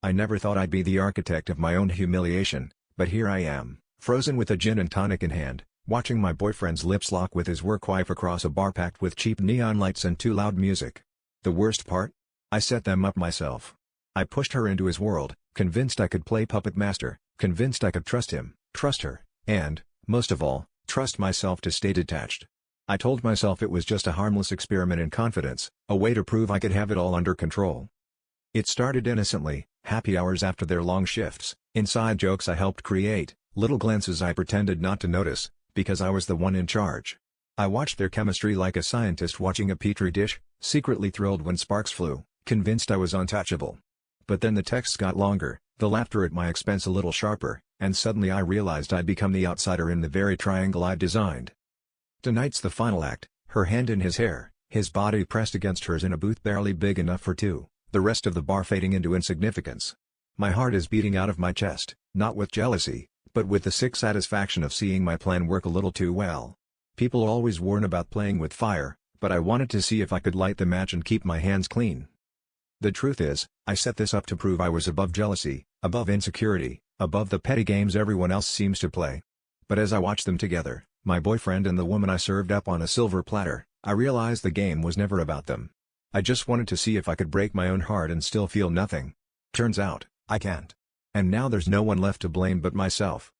I never thought I'd be the architect of my own humiliation, but here I am, frozen with a gin and tonic in hand, watching my boyfriend's lips lock with his work wife across a bar packed with cheap neon lights and too loud music. The worst part? I set them up myself. I pushed her into his world, convinced I could play puppet master, convinced I could trust him, trust her, and, most of all, trust myself to stay detached. I told myself it was just a harmless experiment in confidence, a way to prove I could have it all under control. It started innocently, happy hours after their long shifts, inside jokes I helped create, little glances I pretended not to notice, because I was the one in charge. I watched their chemistry like a scientist watching a petri dish, secretly thrilled when sparks flew, convinced I was untouchable. But then the texts got longer, the laughter at my expense a little sharper, and suddenly I realized I'd become the outsider in the very triangle I'd designed. Tonight's the final act, her hand in his hair, his body pressed against hers in a booth barely big enough for two, the rest of the bar fading into insignificance. My heart is beating out of my chest, not with jealousy, but with the sick satisfaction of seeing my plan work a little too well. People always warn about playing with fire, but I wanted to see if I could light the match and keep my hands clean. The truth is, I set this up to prove I was above jealousy, above insecurity, above the petty games everyone else seems to play. But as I watched them together, my boyfriend and the woman I served up on a silver platter, I realized the game was never about them. I just wanted to see if I could break my own heart and still feel nothing. Turns out, I can't. And now there's no one left to blame but myself.